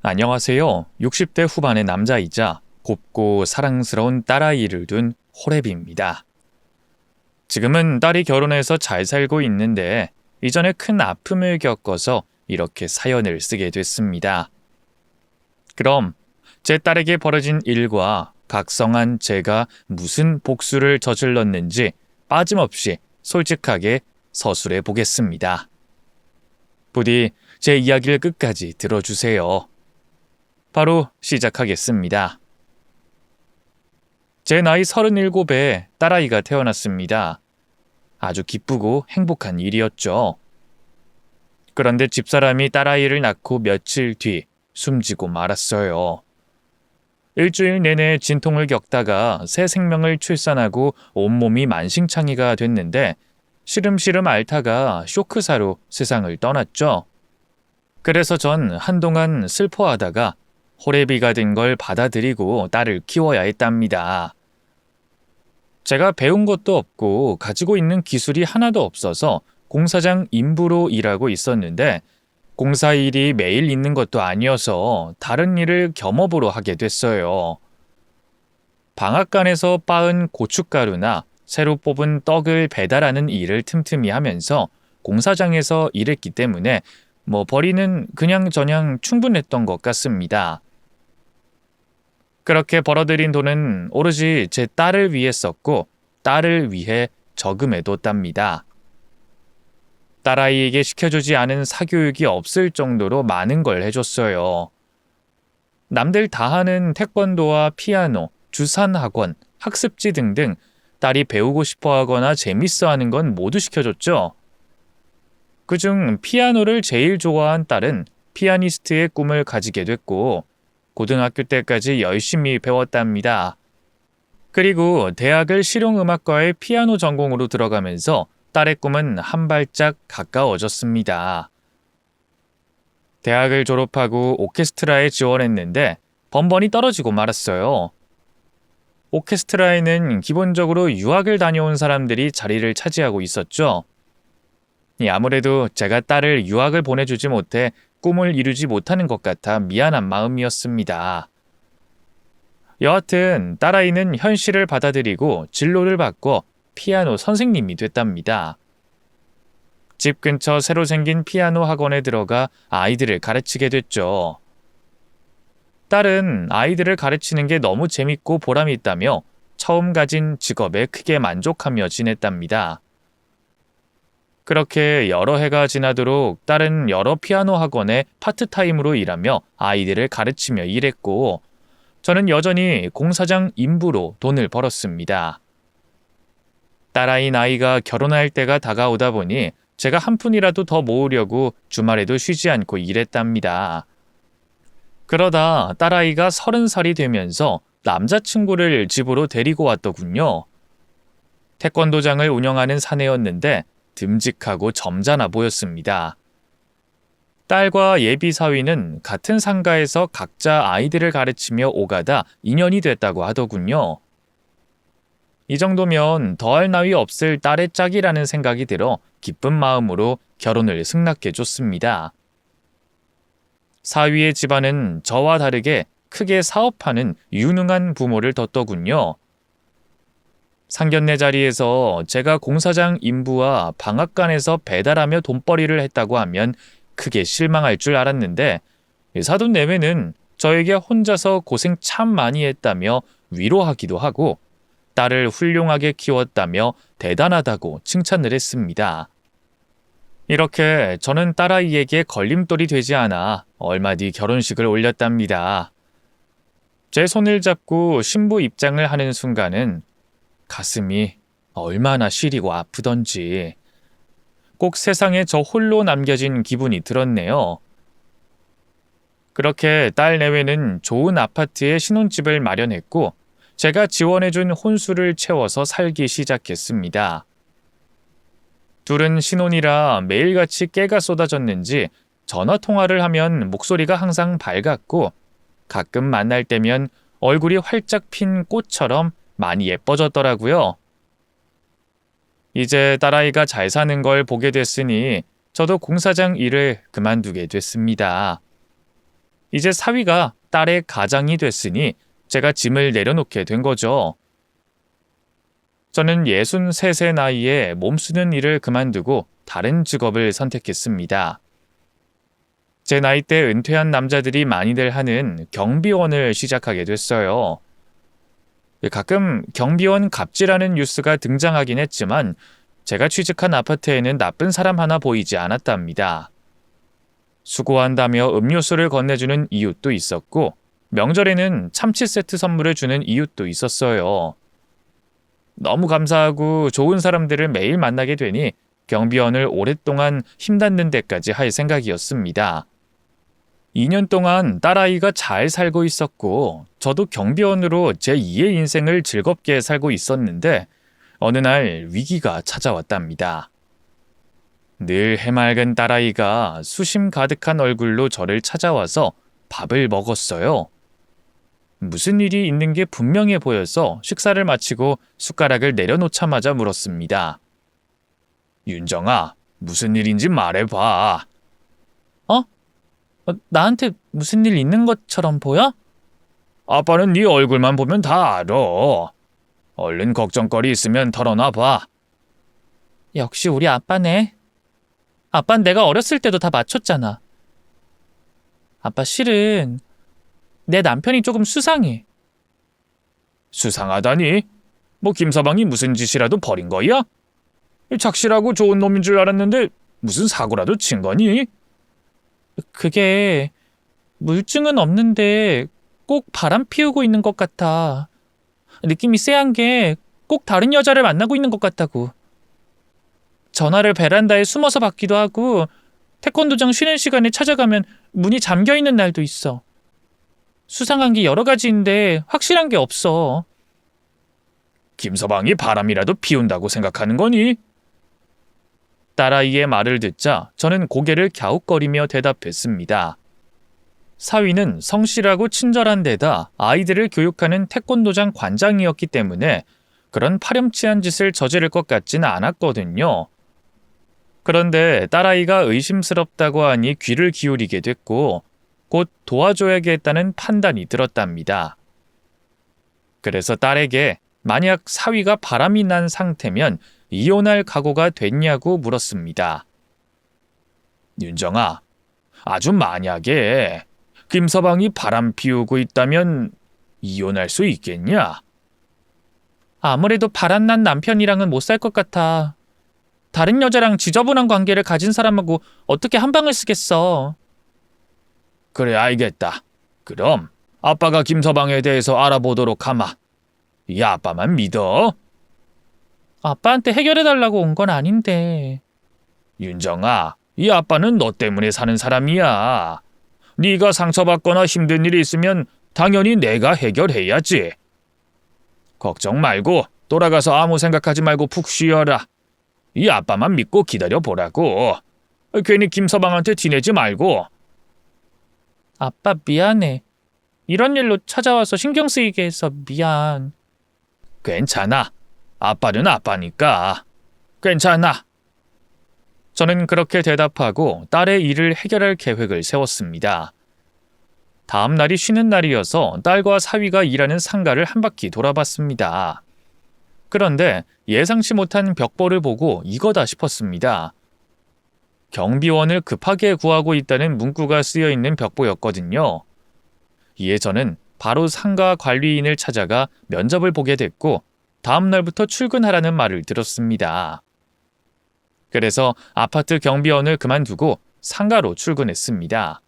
안녕하세요. 60대 후반의 남자이자 곱고 사랑스러운 딸아이를 둔 호랩입니다. 지금은 딸이 결혼해서 잘 살고 있는데 이전에 큰 아픔을 겪어서 이렇게 사연을 쓰게 됐습니다. 그럼 제 딸에게 벌어진 일과 각성한 제가 무슨 복수를 저질렀는지 빠짐없이 솔직하게 서술해 보겠습니다. 부디 제 이야기를 끝까지 들어주세요. 바로 시작하겠습니다. 제 나이 37에 딸아이가 태어났습니다. 아주 기쁘고 행복한 일이었죠. 그런데 집사람이 딸아이를 낳고 며칠 뒤 숨지고 말았어요. 일주일 내내 진통을 겪다가 새 생명을 출산하고 온몸이 만신창이가 됐는데 시름시름 앓다가 쇼크사로 세상을 떠났죠. 그래서 전 한동안 슬퍼하다가 호래비가 된 걸 받아들이고 딸을 키워야 했답니다. 제가 배운 것도 없고 가지고 있는 기술이 하나도 없어서 공사장 인부로 일하고 있었는데 공사 일이 매일 있는 것도 아니어서 다른 일을 겸업으로 하게 됐어요. 방앗간에서 빻은 고춧가루나 새로 뽑은 떡을 배달하는 일을 틈틈이 하면서 공사장에서 일했기 때문에 벌이는 그냥저냥 충분했던 것 같습니다. 그렇게 벌어들인 돈은 오로지 제 딸을 위해 썼고 딸을 위해 저금해뒀답니다. 딸아이에게 시켜주지 않은 사교육이 없을 정도로 많은 걸 해줬어요. 남들 다 하는 태권도와 피아노, 주산학원, 학습지 등등 딸이 배우고 싶어 하거나 재밌어 하는 건 모두 시켜줬죠. 그중 피아노를 제일 좋아한 딸은 피아니스트의 꿈을 가지게 됐고 고등학교 때까지 열심히 배웠답니다. 그리고 대학을 실용음악과의 피아노 전공으로 들어가면서 딸의 꿈은 한 발짝 가까워졌습니다. 대학을 졸업하고 오케스트라에 지원했는데 번번이 떨어지고 말았어요. 오케스트라에는 기본적으로 유학을 다녀온 사람들이 자리를 차지하고 있었죠. 아무래도 제가 딸을 유학을 보내주지 못해 꿈을 이루지 못하는 것 같아 미안한 마음이었습니다. 여하튼 딸아이는 현실을 받아들이고 진로를 바꿔 피아노 선생님이 됐답니다. 집 근처 새로 생긴 피아노 학원에 들어가 아이들을 가르치게 됐죠. 딸은 아이들을 가르치는 게 너무 재밌고 보람이 있다며 처음 가진 직업에 크게 만족하며 지냈답니다. 그렇게 여러 해가 지나도록 딸은 여러 피아노 학원에 파트타임으로 일하며 아이들을 가르치며 일했고 저는 여전히 공사장 인부로 돈을 벌었습니다. 딸아이 나이가 결혼할 때가 다가오다 보니 제가 한 푼이라도 더 모으려고 주말에도 쉬지 않고 일했답니다. 그러다 딸아이가 30살이 되면서 남자친구를 집으로 데리고 왔더군요. 태권도장을 운영하는 사내였는데 듬직하고 점잖아 보였습니다. 딸과 예비 사위는 같은 상가에서 각자 아이들을 가르치며 오가다 인연이 됐다고 하더군요. 이 정도면 더할 나위 없을 딸의 짝이라는 생각이 들어 기쁜 마음으로 결혼을 승낙해줬습니다. 사위의 집안은 저와 다르게 크게 사업하는 유능한 부모를 뒀더군요. 상견례 자리에서 제가 공사장 인부와 방앗간에서 배달하며 돈벌이를 했다고 하면 크게 실망할 줄 알았는데 사돈 내외는 저에게 혼자서 고생 참 많이 했다며 위로하기도 하고 딸을 훌륭하게 키웠다며 대단하다고 칭찬을 했습니다. 이렇게 저는 딸아이에게 걸림돌이 되지 않아 얼마 뒤 결혼식을 올렸답니다. 제 손을 잡고 신부 입장을 하는 순간은 가슴이 얼마나 시리고 아프던지 꼭 세상에 저 홀로 남겨진 기분이 들었네요. 그렇게 딸 내외는 좋은 아파트에 신혼집을 마련했고 제가 지원해준 혼수를 채워서 살기 시작했습니다. 둘은 신혼이라 매일같이 깨가 쏟아졌는지 전화 통화를 하면 목소리가 항상 밝았고 가끔 만날 때면 얼굴이 활짝 핀 꽃처럼 많이 예뻐졌더라고요. 이제 딸아이가 잘 사는 걸 보게 됐으니 저도 공사장 일을 그만두게 됐습니다. 이제 사위가 딸의 가장이 됐으니 제가 짐을 내려놓게 된 거죠. 저는 63세 나이에 몸쓰는 일을 그만두고 다른 직업을 선택했습니다. 제 나이 때 은퇴한 남자들이 많이들 하는 경비원을 시작하게 됐어요. 가끔 경비원 갑질하는 뉴스가 등장하긴 했지만 제가 취직한 아파트에는 나쁜 사람 하나 보이지 않았답니다. 수고한다며 음료수를 건네주는 이웃도 있었고 명절에는 참치 세트 선물을 주는 이웃도 있었어요. 너무 감사하고 좋은 사람들을 매일 만나게 되니 경비원을 오랫동안 힘닿는 데까지 할 생각이었습니다. 2년 동안 딸아이가 잘 살고 있었고 저도 경비원으로 제 2의 인생을 즐겁게 살고 있었는데 어느 날 위기가 찾아왔답니다. 늘 해맑은 딸아이가 수심 가득한 얼굴로 저를 찾아와서 밥을 먹었어요. 무슨 일이 있는 게 분명해 보여서 식사를 마치고 숟가락을 내려놓자마자 물었습니다. 윤정아, 무슨 일인지 말해봐. 나한테 무슨 일 있는 것처럼 보여? 아빠는 네 얼굴만 보면 다 알아. 얼른 걱정거리 있으면 털어놔봐. 역시 우리 아빠네. 아빠는 내가 어렸을 때도 다 맞췄잖아. 아빠 실은 내 남편이 조금 수상해. 수상하다니? 뭐 김서방이 무슨 짓이라도 벌인 거야? 착실하고 좋은 놈인 줄 알았는데 무슨 사고라도 친 거니? 그게 물증은 없는데 꼭 바람 피우고 있는 것 같아. 느낌이 쎄한 게 꼭 다른 여자를 만나고 있는 것 같다고. 전화를 베란다에 숨어서 받기도 하고 태권도장 쉬는 시간에 찾아가면 문이 잠겨있는 날도 있어. 수상한 게 여러 가지인데 확실한 게 없어. 김서방이 바람이라도 피운다고 생각하는 거니? 딸아이의 말을 듣자 저는 고개를 갸웃거리며 대답했습니다. 사위는 성실하고 친절한 데다 아이들을 교육하는 태권도장 관장이었기 때문에 그런 파렴치한 짓을 저지를 것 같지는 않았거든요. 그런데 딸아이가 의심스럽다고 하니 귀를 기울이게 됐고 곧 도와줘야겠다는 판단이 들었답니다. 그래서 딸에게 만약 사위가 바람이 난 상태면 이혼할 각오가 됐냐고 물었습니다. 윤정아, 아주 만약에 김서방이 바람 피우고 있다면 이혼할 수 있겠냐? 아무래도 바람난 남편이랑은 못 살 것 같아. 다른 여자랑 지저분한 관계를 가진 사람하고 어떻게 한 방을 쓰겠어. 그래, 알겠다. 그럼 아빠가 김서방에 대해서 알아보도록 하마. 이 아빠만 믿어. 아빠한테 해결해달라고 온 건 아닌데. 윤정아, 이 아빠는 너 때문에 사는 사람이야. 네가 상처받거나 힘든 일이 있으면 당연히 내가 해결해야지. 걱정 말고 돌아가서 아무 생각하지 말고 푹 쉬어라. 이 아빠만 믿고 기다려보라고. 괜히 김서방한테 티내지 말고. 아빠 미안해. 이런 일로 찾아와서 신경 쓰이게 해서 미안. 괜찮아. 아빠는 아빠니까. 괜찮아. 저는 그렇게 대답하고 딸의 일을 해결할 계획을 세웠습니다. 다음 날이 쉬는 날이어서 딸과 사위가 일하는 상가를 한 바퀴 돌아봤습니다. 그런데 예상치 못한 벽보를 보고 이거다 싶었습니다. 경비원을 급하게 구하고 있다는 문구가 쓰여 있는 벽보였거든요. 이에 저는 바로 상가 관리인을 찾아가 면접을 보게 됐고 다음 날부터 출근하라는 말을 들었습니다. 그래서 아파트 경비원을 그만두고 상가로 출근했습니다.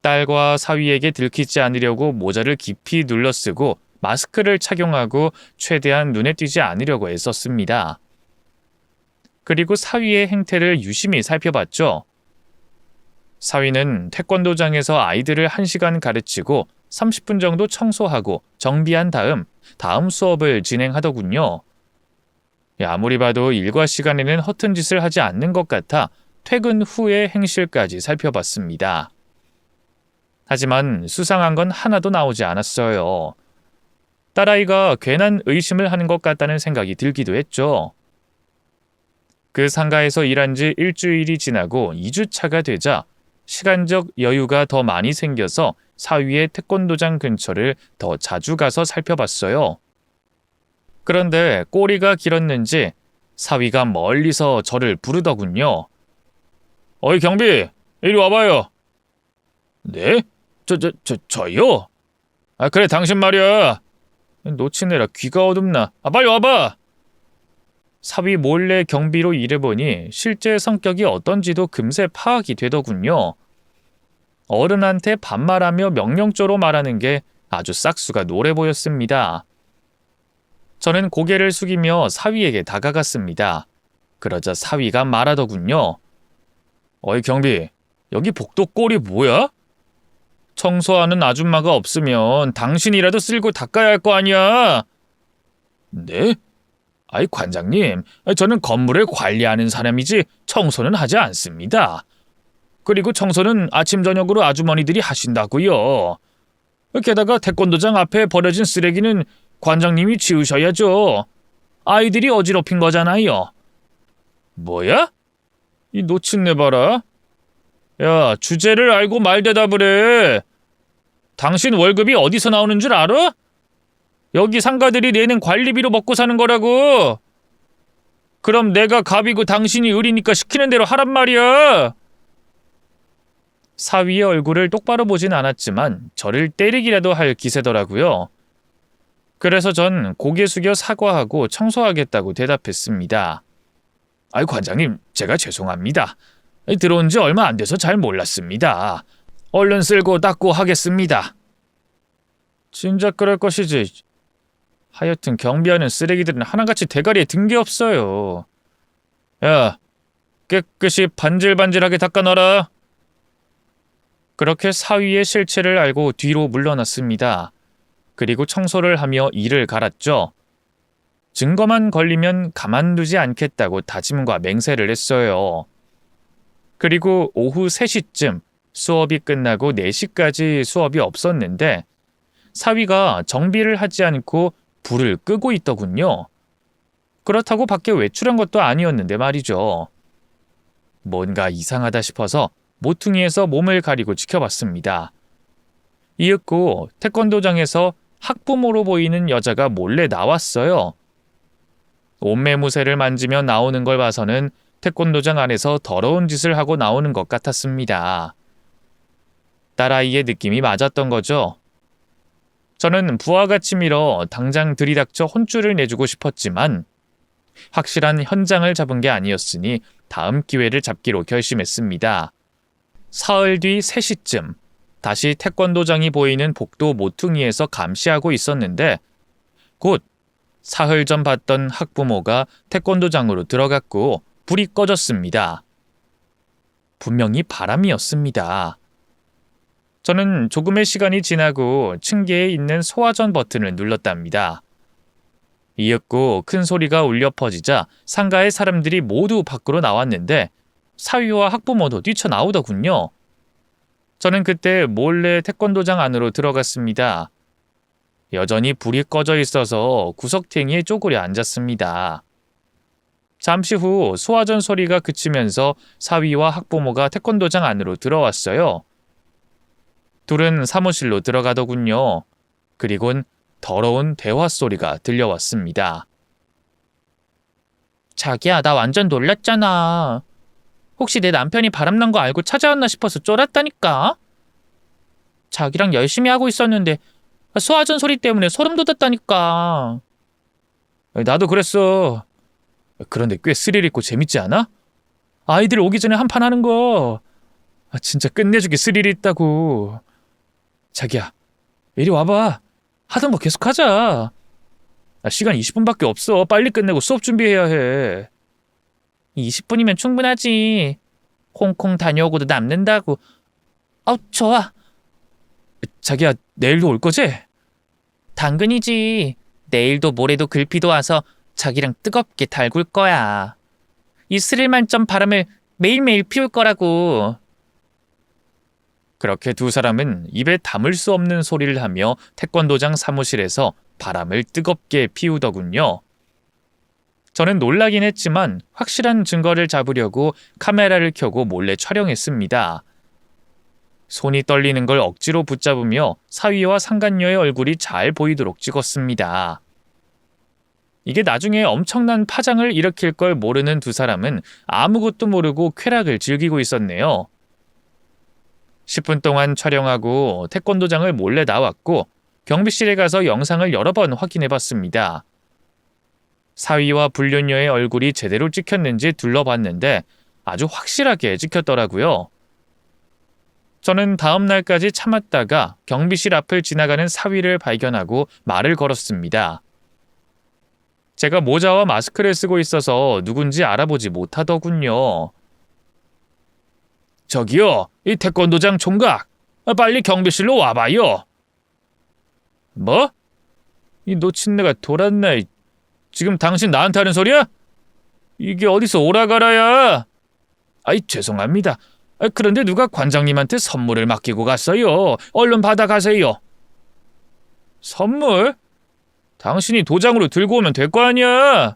딸과 사위에게 들키지 않으려고 모자를 깊이 눌러쓰고 마스크를 착용하고 최대한 눈에 띄지 않으려고 애썼습니다. 그리고 사위의 행태를 유심히 살펴봤죠. 사위는 태권도장에서 아이들을 1시간 가르치고 30분 정도 청소하고 정비한 다음 수업을 진행하더군요. 아무리 봐도 일과 시간에는 허튼 짓을 하지 않는 것 같아 퇴근 후의 행실까지 살펴봤습니다. 하지만 수상한 건 하나도 나오지 않았어요. 딸아이가 괜한 의심을 하는 것 같다는 생각이 들기도 했죠. 그 상가에서 일한 지 일주일이 지나고 2주차가 되자 시간적 여유가 더 많이 생겨서 사위의 태권도장 근처를 더 자주 가서 살펴봤어요. 그런데 꼬리가 길었는지 사위가 멀리서 저를 부르더군요. 어이 경비, 이리 와봐요. 네? 저요? 아 그래 당신 말이야. 놓치느라 귀가 어둡나. 아 빨리 와봐. 사위 몰래 경비로 일해보니 실제 성격이 어떤지도 금세 파악이 되더군요. 어른한테 반말하며 명령조로 말하는 게 아주 싹수가 노래 보였습니다. 저는 고개를 숙이며 사위에게 다가갔습니다. 그러자 사위가 말하더군요. 어이 경비, 여기 복도 꼴이 뭐야? 청소하는 아줌마가 없으면 당신이라도 쓸고 닦아야 할 거 아니야. 네? 아이 관장님, 저는 건물을 관리하는 사람이지 청소는 하지 않습니다. 그리고 청소는 아침 저녁으로 아주머니들이 하신다고요. 게다가 태권도장 앞에 버려진 쓰레기는 관장님이 치우셔야죠. 아이들이 어지럽힌 거잖아요. 뭐야? 이 놓친내 봐라. 야, 주제를 알고 말 대답을 해. 당신 월급이 어디서 나오는 줄 알아? 여기 상가들이 내는 관리비로 먹고 사는 거라고. 그럼 내가 갑이고 당신이 을이니까 시키는 대로 하란 말이야. 사위의 얼굴을 똑바로 보진 않았지만 저를 때리기라도 할 기세더라고요. 그래서 전 고개 숙여 사과하고 청소하겠다고 대답했습니다. 아이 관장님, 제가 죄송합니다. 들어온 지 얼마 안 돼서 잘 몰랐습니다. 얼른 쓸고 닦고 하겠습니다. 진작 그럴 것이지. 하여튼 경비하는 쓰레기들은 하나같이 대가리에 든 게 없어요. 야, 깨끗이 반질반질하게 닦아놔라. 그렇게 사위의 실체를 알고 뒤로 물러났습니다. 그리고 청소를 하며 이를 갈았죠. 증거만 걸리면 가만두지 않겠다고 다짐과 맹세를 했어요. 그리고 오후 3시쯤 수업이 끝나고 4시까지 수업이 없었는데 사위가 정비를 하지 않고 불을 끄고 있더군요. 그렇다고 밖에 외출한 것도 아니었는데 말이죠. 뭔가 이상하다 싶어서 모퉁이에서 몸을 가리고 지켜봤습니다. 이윽고 태권도장에서 학부모로 보이는 여자가 몰래 나왔어요. 옷매무새를 만지며 나오는 걸 봐서는 태권도장 안에서 더러운 짓을 하고 나오는 것 같았습니다. 딸아이의 느낌이 맞았던 거죠. 저는 부하같이 밀어 당장 들이닥쳐 혼쭐을 내주고 싶었지만 확실한 현장을 잡은 게 아니었으니 다음 기회를 잡기로 결심했습니다. 사흘 뒤 3시쯤 다시 태권도장이 보이는 복도 모퉁이에서 감시하고 있었는데 곧 사흘 전 봤던 학부모가 태권도장으로 들어갔고 불이 꺼졌습니다. 분명히 바람이었습니다. 저는 조금의 시간이 지나고 층계에 있는 소화전 버튼을 눌렀답니다. 이윽고 큰 소리가 울려 퍼지자 상가의 사람들이 모두 밖으로 나왔는데 사위와 학부모도 뛰쳐나오더군요. 저는 그때 몰래 태권도장 안으로 들어갔습니다. 여전히 불이 꺼져 있어서 구석탱이에 쪼그려 앉았습니다. 잠시 후 소화전 소리가 그치면서 사위와 학부모가 태권도장 안으로 들어왔어요. 둘은 사무실로 들어가더군요. 그리곤 더러운 대화 소리가 들려왔습니다. 자기야, 나 완전 놀랐잖아. 혹시 내 남편이 바람난 거 알고 찾아왔나 싶어서 쫄았다니까. 자기랑 열심히 하고 있었는데 소화전 소리 때문에 소름 돋았다니까. 나도 그랬어. 그런데 꽤 스릴 있고 재밌지 않아? 아이들 오기 전에 한판 하는 거. 진짜 끝내주게 스릴이 있다고. 자기야, 이리 와봐. 하던 거 계속하자. 시간 20분밖에 없어. 빨리 끝내고 수업 준비해야 해. 20분이면 충분하지. 홍콩 다녀오고도 남는다고. 좋아. 자기야, 내일도 올 거지? 당근이지. 내일도 모레도 글피도 와서 자기랑 뜨겁게 달굴 거야. 이 스릴 만점 바람을 매일매일 피울 거라고. 그렇게 두 사람은 입에 담을 수 없는 소리를 하며 태권도장 사무실에서 바람을 뜨겁게 피우더군요. 저는 놀라긴 했지만 확실한 증거를 잡으려고 카메라를 켜고 몰래 촬영했습니다. 손이 떨리는 걸 억지로 붙잡으며 사위와 상간녀의 얼굴이 잘 보이도록 찍었습니다. 이게 나중에 엄청난 파장을 일으킬 걸 모르는 두 사람은 아무것도 모르고 쾌락을 즐기고 있었네요. 10분 동안 촬영하고 태권도장을 몰래 나왔고 경비실에 가서 영상을 여러 번 확인해봤습니다. 사위와 불륜녀의 얼굴이 제대로 찍혔는지 둘러봤는데 아주 확실하게 찍혔더라고요. 저는 다음 날까지 참았다가 경비실 앞을 지나가는 사위를 발견하고 말을 걸었습니다. 제가 모자와 마스크를 쓰고 있어서 누군지 알아보지 못하더군요. 저기요, 이 태권도장 총각, 빨리 경비실로 와봐요. 뭐? 이 노친네가 돌았나? 지금 당신 나한테 하는 소리야? 이게 어디서 오라가라야? 아이, 죄송합니다. 그런데 누가 관장님한테 선물을 맡기고 갔어요. 얼른 받아가세요. 선물? 당신이 도장으로 들고 오면 될 거 아니야.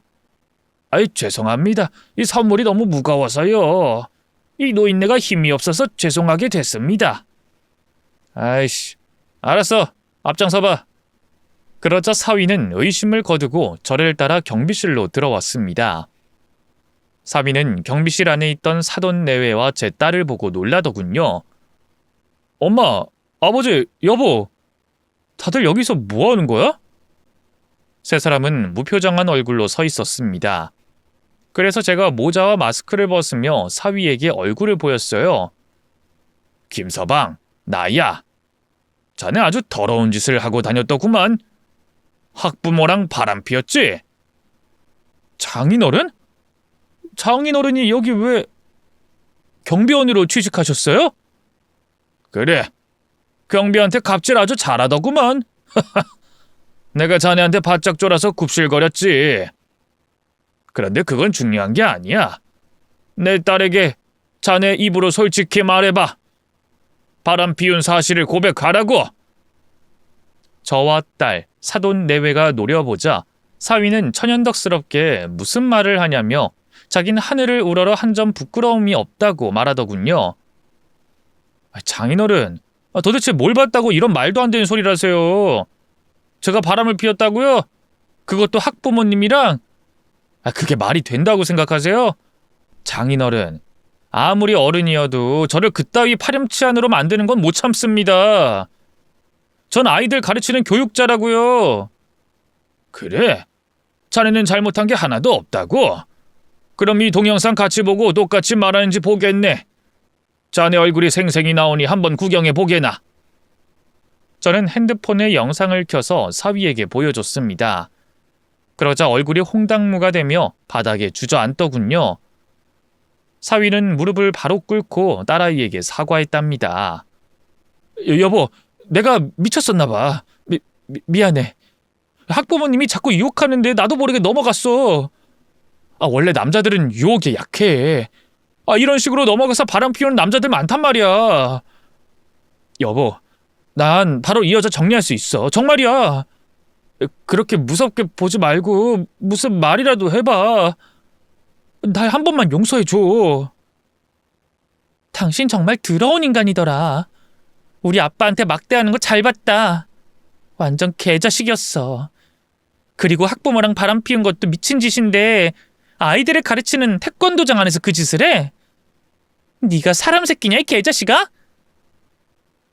아이, 죄송합니다. 이 선물이 너무 무거워서요. 이 노인네가 힘이 없어서 죄송하게 됐습니다. 아이씨, 알았어. 앞장서봐. 그러자 사위는 의심을 거두고 저를 따라 경비실로 들어왔습니다. 사위는 경비실 안에 있던 사돈 내외와 제 딸을 보고 놀라더군요. 엄마, 아버지, 여보, 다들 여기서 뭐 하는 거야? 세 사람은 무표정한 얼굴로 서 있었습니다. 그래서 제가 모자와 마스크를 벗으며 사위에게 얼굴을 보였어요. 김서방, 나야. 자네 아주 더러운 짓을 하고 다녔더구만. 학부모랑 바람 피웠지? 장인어른? 장인어른이 여기 왜 경비원으로 취직하셨어요? 그래, 경비한테 갑질 아주 잘하더구만. 내가 자네한테 바짝 졸아서 굽실거렸지. 그런데 그건 중요한 게 아니야. 내 딸에게 자네 입으로 솔직히 말해봐. 바람 피운 사실을 고백하라고. 저와 딸, 사돈 내외가 노려보자 사위는 천연덕스럽게 무슨 말을 하냐며 자긴 하늘을 우러러 한 점 부끄러움이 없다고 말하더군요. 장인어른, 도대체 뭘 봤다고 이런 말도 안 되는 소리를 하세요. 제가 바람을 피웠다고요? 그것도 학부모님이랑? 그게 말이 된다고 생각하세요? 장인어른, 아무리 어른이어도 저를 그따위 파렴치한으로 만드는 건 못 참습니다. 전 아이들 가르치는 교육자라고요. 그래? 자네는 잘못한 게 하나도 없다고? 그럼 이 동영상 같이 보고 똑같이 말하는지 보겠네. 자네 얼굴이 생생히 나오니 한번 구경해 보게나. 저는 핸드폰에 영상을 켜서 사위에게 보여줬습니다. 그러자 얼굴이 홍당무가 되며 바닥에 주저앉더군요. 사위는 무릎을 바로 꿇고 딸아이에게 사과했답니다. 여보, 내가 미쳤었나 봐. 미안해. 학부모님이 자꾸 유혹하는데 나도 모르게 넘어갔어. 원래 남자들은 유혹에 약해. 이런 식으로 넘어가서 바람 피우는 남자들 많단 말이야. 여보, 난 바로 이 여자 정리할 수 있어. 정말이야. 그렇게 무섭게 보지 말고 무슨 말이라도 해봐. 날 한 번만 용서해줘. 당신 정말 더러운 인간이더라. 우리 아빠한테 막대하는 거 잘 봤다. 완전 개자식이었어. 그리고 학부모랑 바람 피운 것도 미친 짓인데 아이들을 가르치는 태권도장 안에서 그 짓을 해? 네가 사람 새끼냐, 이 개자식아?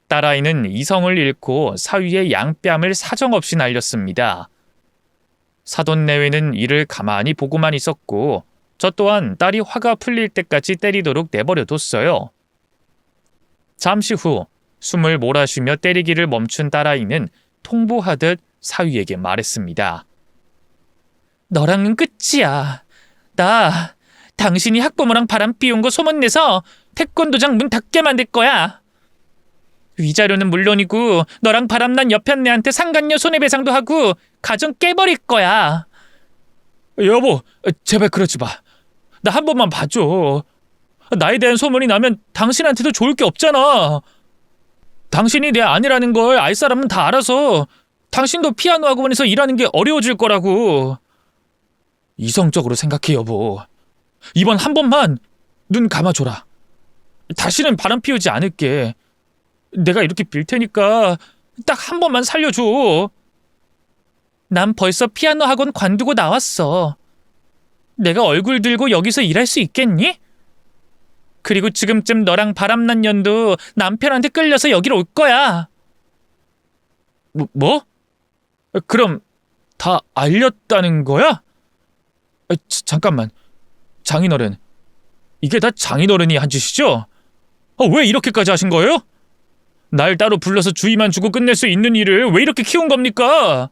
딸아이는 이성을 잃고 사위의 양뺨을 사정없이 날렸습니다. 사돈 내외는 이를 가만히 보고만 있었고 저 또한 딸이 화가 풀릴 때까지 때리도록 내버려뒀어요. 잠시 후 숨을 몰아쉬며 때리기를 멈춘 딸아이는 통보하듯 사위에게 말했습니다. 너랑은 끝이야. 나 당신이 학부모랑 바람 피운 거 소문내서 태권도장 문 닫게 만들 거야. 위자료는 물론이고 너랑 바람난 여편네한테 상간녀 손해배상도 하고 가정 깨버릴 거야. 여보, 제발 그러지 마. 나 한 번만 봐줘. 나에 대한 소문이 나면 당신한테도 좋을 게 없잖아. 당신이 내 아내라는 걸 알 사람은 다 알아서 당신도 피아노 학원에서 일하는 게 어려워질 거라고. 이성적으로 생각해, 여보. 이번 한 번만 눈 감아줘라. 다시는 바람 피우지 않을게. 내가 이렇게 빌 테니까 딱 한 번만 살려줘. 난 벌써 피아노 학원 관두고 나왔어. 내가 얼굴 들고 여기서 일할 수 있겠니? 그리고 지금쯤 너랑 바람난 년도 남편한테 끌려서 여기로 올 거야. 뭐? 그럼 다 알렸다는 거야? 잠깐만. 장인어른. 이게 다 장인어른이 한 짓이죠? 왜 이렇게까지 하신 거예요? 날 따로 불러서 주의만 주고 끝낼 수 있는 일을 왜 이렇게 키운 겁니까?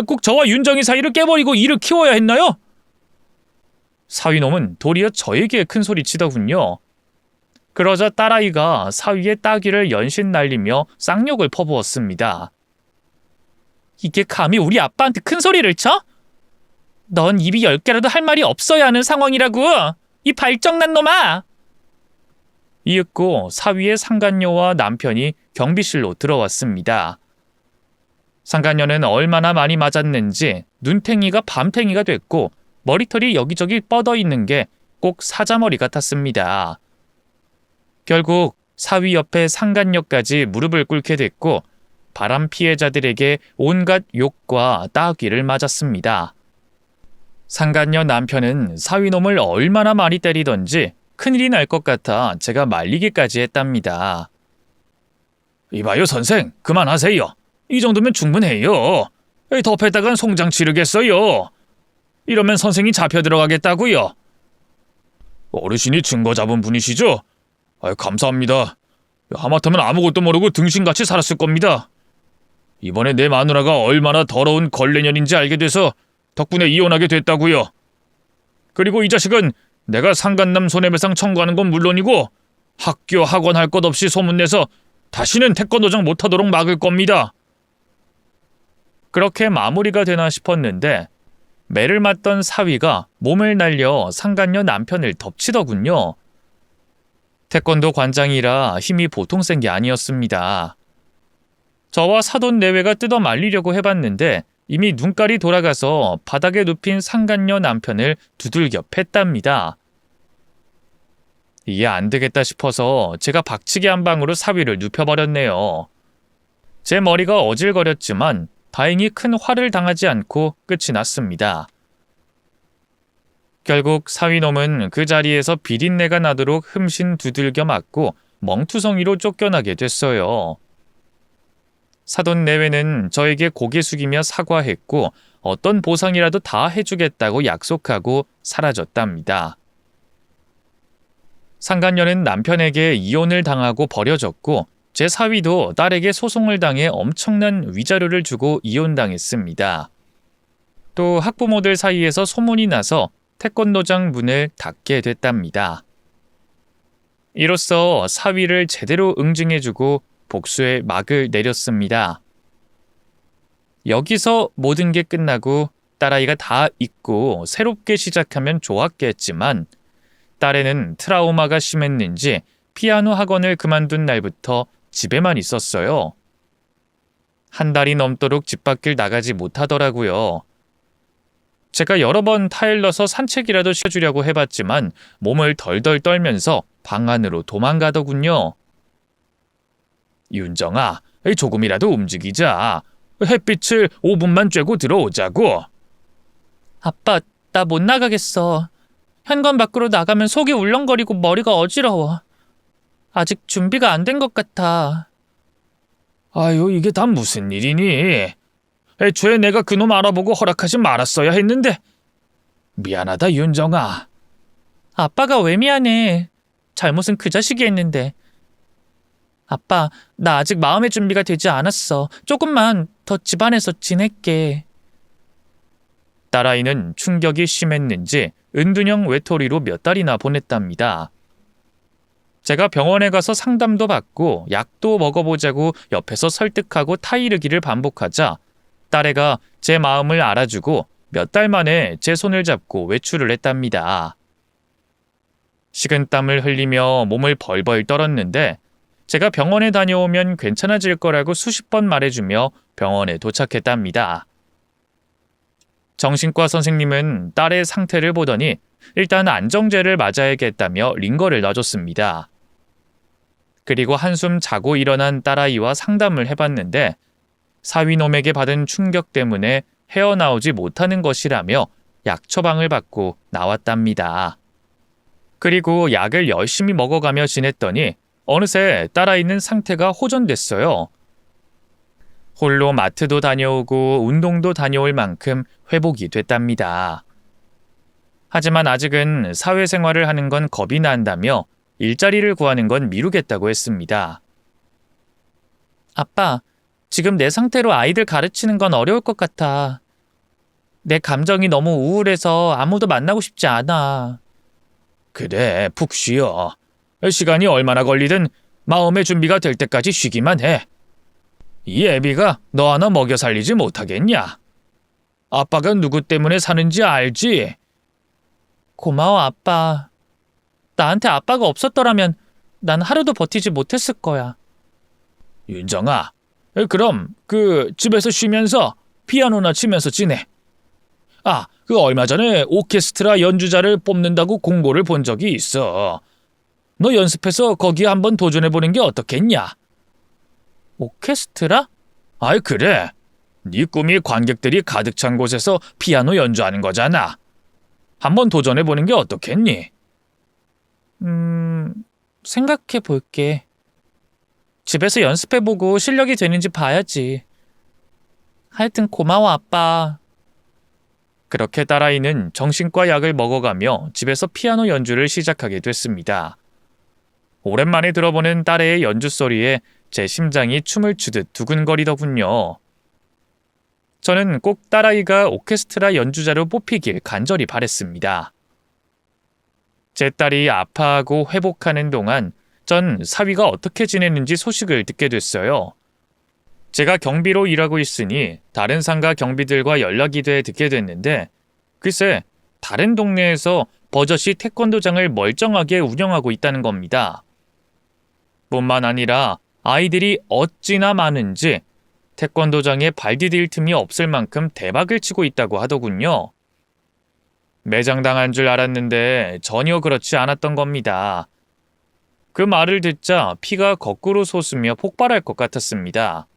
꼭 저와 윤정이 사이를 깨버리고 일을 키워야 했나요? 사위놈은 도리어 저에게 큰 소리 치더군요. 그러자 딸아이가 사위의 따귀를 연신 날리며 쌍욕을 퍼부었습니다. 이게 감히 우리 아빠한테 큰 소리를 쳐? 넌 입이 10개라도 할 말이 없어야 하는 상황이라고! 이 발정난 놈아! 이윽고 사위의 상간녀와 남편이 경비실로 들어왔습니다. 상간녀는 얼마나 많이 맞았는지 눈탱이가 밤탱이가 됐고 머리털이 여기저기 뻗어 있는 게 꼭 사자머리 같았습니다. 결국 사위 옆에 상간녀까지 무릎을 꿇게 됐고 바람 피해자들에게 온갖 욕과 따귀를 맞았습니다. 상간녀 남편은 사위놈을 얼마나 많이 때리던지 큰일이 날 것 같아 제가 말리기까지 했답니다. 이봐요 선생, 그만하세요. 이 정도면 충분해요. 더 패다간 송장 치르겠어요. 이러면 선생이 잡혀 들어가겠다고요. 어르신이 증거 잡은 분이시죠? 감사합니다. 하마터면 아무것도 모르고 등신같이 살았을 겁니다. 이번에 내 마누라가 얼마나 더러운 걸레년인지 알게 돼서 덕분에 이혼하게 됐다고요. 그리고 이 자식은 내가 상간남 손해배상 청구하는 건 물론이고 학교 학원 할 것 없이 소문내서 다시는 태권도장 못하도록 막을 겁니다. 그렇게 마무리가 되나 싶었는데 매를 맞던 사위가 몸을 날려 상간녀 남편을 덮치더군요. 태권도 관장이라 힘이 보통 센 게 아니었습니다. 저와 사돈 내외가 뜯어 말리려고 해봤는데 이미 눈깔이 돌아가서 바닥에 눕힌 상간녀 남편을 두들겨 팼답니다. 이게 안 되겠다 싶어서 제가 박치기 한 방으로 사위를 눕혀버렸네요. 제 머리가 어질거렸지만 다행히 큰 화를 당하지 않고 끝이 났습니다. 결국 사위놈은 그 자리에서 비린내가 나도록 흠신 두들겨 맞고 멍투성이로 쫓겨나게 됐어요. 사돈 내외는 저에게 고개 숙이며 사과했고 어떤 보상이라도 다 해주겠다고 약속하고 사라졌답니다. 상간녀는 남편에게 이혼을 당하고 버려졌고 제 사위도 딸에게 소송을 당해 엄청난 위자료를 주고 이혼당했습니다. 또 학부모들 사이에서 소문이 나서 태권도장 문을 닫게 됐답니다. 이로써 사위를 제대로 응징해주고 복수의 막을 내렸습니다. 여기서 모든 게 끝나고 딸아이가 다 잊고 새롭게 시작하면 좋았겠지만 딸에는 트라우마가 심했는지 피아노 학원을 그만둔 날부터 집에만 있었어요. 한 달이 넘도록 집 밖을 나가지 못하더라고요. 제가 여러 번 타일러서 산책이라도 시켜주려고 해봤지만 몸을 덜덜 떨면서 방 안으로 도망가더군요. 윤정아, 조금이라도 움직이자. 햇빛을 5분만 쬐고 들어오자고. 아빠, 나 못 나가겠어. 현관 밖으로 나가면 속이 울렁거리고 머리가 어지러워. 아직 준비가 안 된 것 같아. 아유, 이게 다 무슨 일이니? 애초에 내가 그놈 알아보고 허락하지 말았어야 했는데. 미안하다, 윤정아. 아빠가 왜 미안해? 잘못은 그 자식이 했는데. 아빠, 나 아직 마음의 준비가 되지 않았어. 조금만 더 집안에서 지낼게. 딸아이는 충격이 심했는지 은둔형 외톨이로 몇 달이나 보냈답니다. 제가 병원에 가서 상담도 받고 약도 먹어보자고 옆에서 설득하고 타이르기를 반복하자 딸애가 제 마음을 알아주고 몇 달 만에 제 손을 잡고 외출을 했답니다. 식은땀을 흘리며 몸을 벌벌 떨었는데 제가 병원에 다녀오면 괜찮아질 거라고 수십 번 말해주며 병원에 도착했답니다. 정신과 선생님은 딸의 상태를 보더니 일단 안정제를 맞아야겠다며 링거를 놔줬습니다. 그리고 한숨 자고 일어난 딸아이와 상담을 해봤는데 사위놈에게 받은 충격 때문에 헤어나오지 못하는 것이라며 약 처방을 받고 나왔답니다. 그리고 약을 열심히 먹어가며 지냈더니 어느새 딸아이는 상태가 호전됐어요. 홀로 마트도 다녀오고 운동도 다녀올 만큼 회복이 됐답니다. 하지만 아직은 사회생활을 하는 건 겁이 난다며 일자리를 구하는 건 미루겠다고 했습니다. 아빠, 지금 내 상태로 아이들 가르치는 건 어려울 것 같아. 내 감정이 너무 우울해서 아무도 만나고 싶지 않아. 그래, 푹 쉬어. 시간이 얼마나 걸리든 마음의 준비가 될 때까지 쉬기만 해. 이 애비가 너 하나 먹여 살리지 못하겠냐? 아빠가 누구 때문에 사는지 알지? 고마워, 아빠. 나한테 아빠가 없었더라면 난 하루도 버티지 못했을 거야. 윤정아, 그럼 집에서 쉬면서 피아노나 치면서 지내. 얼마 전에 오케스트라 연주자를 뽑는다고 공고를 본 적이 있어. 너 연습해서 거기에 한번 도전해보는 게 어떻겠냐? 오케스트라? 그래. 네 꿈이 관객들이 가득 찬 곳에서 피아노 연주하는 거잖아. 한번 도전해보는 게 어떻겠니? 생각해 볼게. 집에서 연습해보고 실력이 되는지 봐야지. 하여튼 고마워, 아빠. 그렇게 딸아이는 정신과 약을 먹어가며 집에서 피아노 연주를 시작하게 됐습니다. 오랜만에 들어보는 딸의 연주 소리에 제 심장이 춤을 추듯 두근거리더군요. 저는 꼭 딸아이가 오케스트라 연주자로 뽑히길 간절히 바랬습니다. 제 딸이 아파하고 회복하는 동안 전 사위가 어떻게 지냈는지 소식을 듣게 됐어요. 제가 경비로 일하고 있으니 다른 상가 경비들과 연락이 돼 듣게 됐는데 글쎄 다른 동네에서 버젓이 태권도장을 멀쩡하게 운영하고 있다는 겁니다. 뿐만 아니라 아이들이 어찌나 많은지 태권도장에 발 디딜 틈이 없을 만큼 대박을 치고 있다고 하더군요. 매장당한 줄 알았는데 전혀 그렇지 않았던 겁니다. 그 말을 듣자 피가 거꾸로 솟으며 폭발할 것 같았습니다.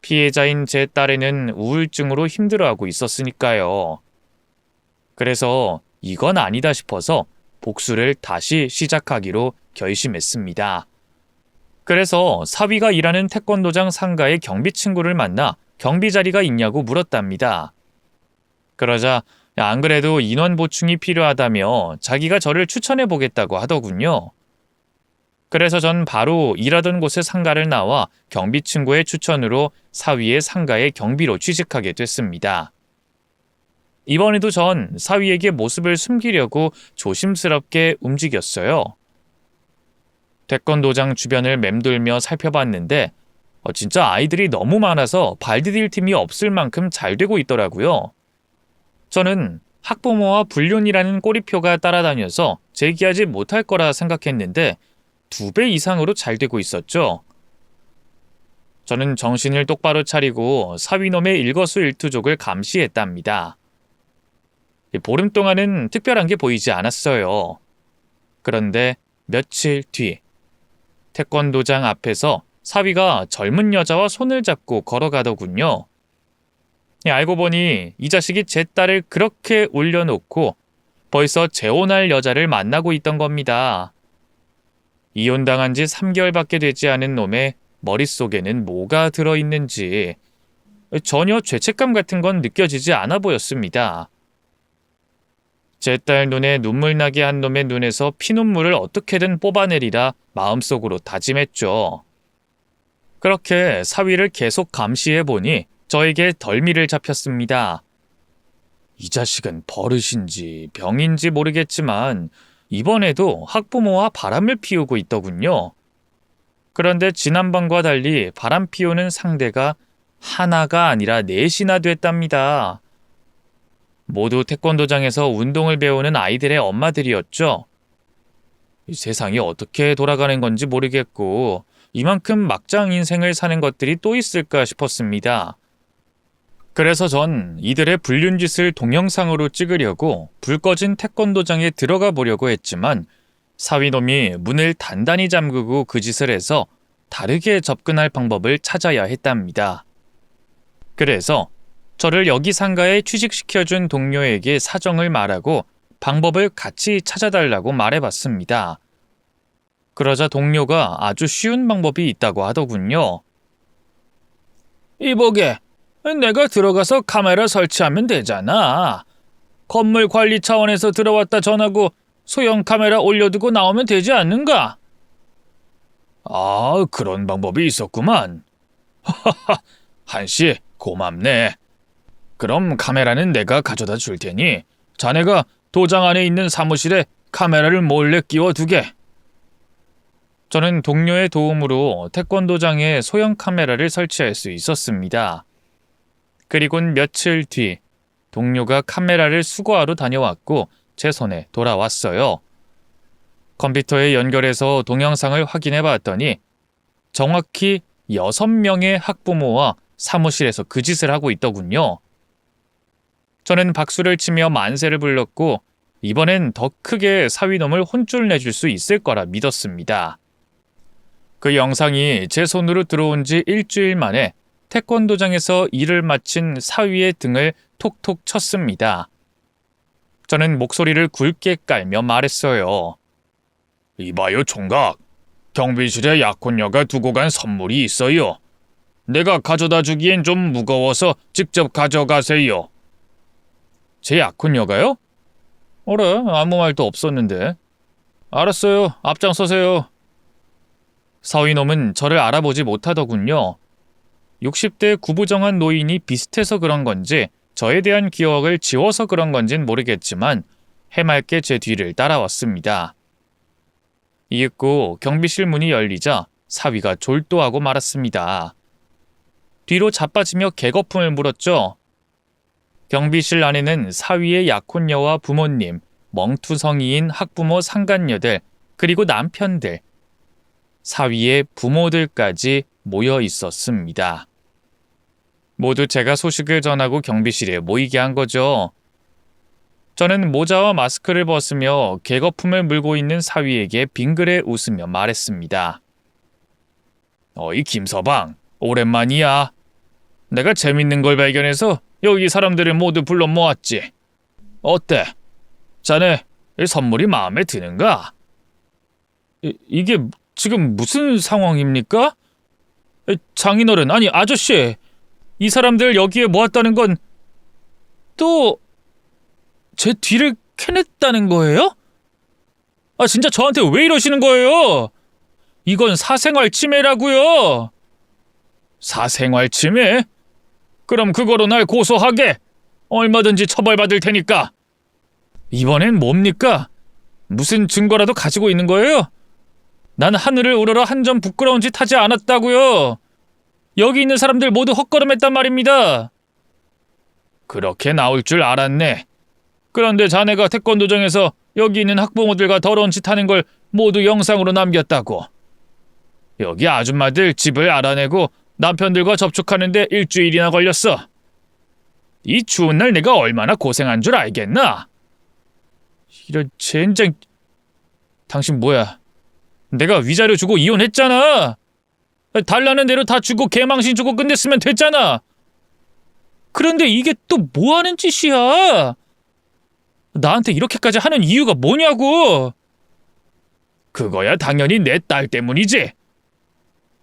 피해자인 제 딸애는 우울증으로 힘들어하고 있었으니까요. 그래서 이건 아니다 싶어서 복수를 다시 시작하기로 결심했습니다. 그래서 사위가 일하는 태권도장 상가의 경비 친구를 만나 경비 자리가 있냐고 물었답니다. 그러자 안 그래도 인원 보충이 필요하다며 자기가 저를 추천해 보겠다고 하더군요. 그래서 전 바로 일하던 곳의 상가를 나와 경비 친구의 추천으로 사위의 상가의 경비로 취직하게 됐습니다. 이번에도 전 사위에게 모습을 숨기려고 조심스럽게 움직였어요. 태권도장 주변을 맴돌며 살펴봤는데 진짜 아이들이 너무 많아서 발 디딜 틈이 없을 만큼 잘 되고 있더라고요. 저는 학부모와 불륜이라는 꼬리표가 따라다녀서 재기하지 못할 거라 생각했는데 2배 이상으로 잘 되고 있었죠. 저는 정신을 똑바로 차리고 사위놈의 일거수일투족을 감시했답니다. 보름 동안은 특별한 게 보이지 않았어요. 그런데 며칠 뒤 태권도장 앞에서 사위가 젊은 여자와 손을 잡고 걸어가더군요. 알고 보니 이 자식이 제 딸을 그렇게 올려놓고 벌써 재혼할 여자를 만나고 있던 겁니다. 이혼당한 지 3개월밖에 되지 않은 놈의 머릿속에는 뭐가 들어있는지 전혀 죄책감 같은 건 느껴지지 않아 보였습니다. 제 딸 눈에 눈물 나게 한 놈의 눈에서 피눈물을 어떻게든 뽑아내리라 마음속으로 다짐했죠. 그렇게 사위를 계속 감시해보니 저에게 덜미를 잡혔습니다. 이 자식은 버릇인지 병인지 모르겠지만 이번에도 학부모와 바람을 피우고 있더군요. 그런데 지난번과 달리 바람 피우는 상대가 하나가 아니라 넷이나 됐답니다. 모두 태권도장에서 운동을 배우는 아이들의 엄마들이었죠. 이 세상이 어떻게 돌아가는 건지 모르겠고 이만큼 막장 인생을 사는 것들이 또 있을까 싶었습니다. 그래서 전 이들의 불륜짓을 동영상으로 찍으려고 불 꺼진 태권도장에 들어가 보려고 했지만 사위놈이 문을 단단히 잠그고 그 짓을 해서 다르게 접근할 방법을 찾아야 했답니다. 그래서 저를 여기 상가에 취직시켜준 동료에게 사정을 말하고 방법을 같이 찾아달라고 말해봤습니다. 그러자 동료가 아주 쉬운 방법이 있다고 하더군요. 이보게, 내가 들어가서 카메라 설치하면 되잖아. 건물 관리 차원에서 들어왔다 전하고 소형 카메라 올려두고 나오면 되지 않는가? 아, 그런 방법이 있었구만. 하하하, 한씨, 고맙네. 그럼 카메라는 내가 가져다 줄 테니 자네가 도장 안에 있는 사무실에 카메라를 몰래 끼워두게. 저는 동료의 도움으로 태권도장에 소형 카메라를 설치할 수 있었습니다. 그리곤 며칠 뒤 동료가 카메라를 수거하러 다녀왔고 제 손에 돌아왔어요. 컴퓨터에 연결해서 동영상을 확인해 봤더니 정확히 6명의 학부모와 사무실에서 그 짓을 하고 있더군요. 저는 박수를 치며 만세를 불렀고 이번엔 더 크게 사위놈을 혼쭐 내줄 수 있을 거라 믿었습니다. 그 영상이 제 손으로 들어온 지 일주일 만에 태권도장에서 일을 마친 사위의 등을 톡톡 쳤습니다. 저는 목소리를 굵게 깔며 말했어요. 이봐요 총각, 경비실에 약혼녀가 두고 간 선물이 있어요. 내가 가져다 주기엔 좀 무거워서 직접 가져가세요. 제 약혼녀가요? 어라, 아무 말도 없었는데. 알았어요, 앞장서세요. 사위놈은 저를 알아보지 못하더군요. 60대 구부정한 노인이 비슷해서 그런 건지 저에 대한 기억을 지워서 그런 건진 모르겠지만 해맑게 제 뒤를 따라왔습니다. 이윽고 경비실 문이 열리자 사위가 졸도하고 말았습니다. 뒤로 자빠지며 개거품을 물었죠. 경비실 안에는 사위의 약혼녀와 부모님, 멍투성이인 학부모 상간녀들, 그리고 남편들, 사위의 부모들까지 모여 있었습니다. 모두 제가 소식을 전하고 경비실에 모이게 한 거죠. 저는 모자와 마스크를 벗으며 개거품을 물고 있는 사위에게 빙그레 웃으며 말했습니다. 어이 김서방, 오랜만이야. 내가 재밌는 걸 발견해서 여기 사람들을 모두 불러 모았지. 어때? 자네 선물이 마음에 드는가? 이게 지금 무슨 상황입니까? 장인어른, 아니 아저씨, 이 사람들 여기에 모았다는 건 또 제 뒤를 캐냈다는 거예요? 아 진짜 저한테 왜 이러시는 거예요? 이건 사생활 침해라고요. 사생활 침해? 그럼 그거로 날 고소하게. 얼마든지 처벌받을 테니까. 이번엔 뭡니까? 무슨 증거라도 가지고 있는 거예요? 난 하늘을 우러러 한 점 부끄러운 짓 하지 않았다고요. 여기 있는 사람들 모두 헛걸음했단 말입니다. 그렇게 나올 줄 알았네. 그런데 자네가 태권도장에서 여기 있는 학부모들과 더러운 짓 하는 걸 모두 영상으로 남겼다고. 여기 아줌마들 집을 알아내고 남편들과 접촉하는데 일주일이나 걸렸어. 이 추운 날 내가 얼마나 고생한 줄 알겠나? 이런 젠장. 당신 뭐야? 내가 위자료 주고 이혼했잖아. 달라는 대로 다 주고 개망신 주고 끝냈으면 됐잖아. 그런데 이게 또 뭐하는 짓이야? 나한테 이렇게까지 하는 이유가 뭐냐고. 그거야 당연히 내 딸 때문이지.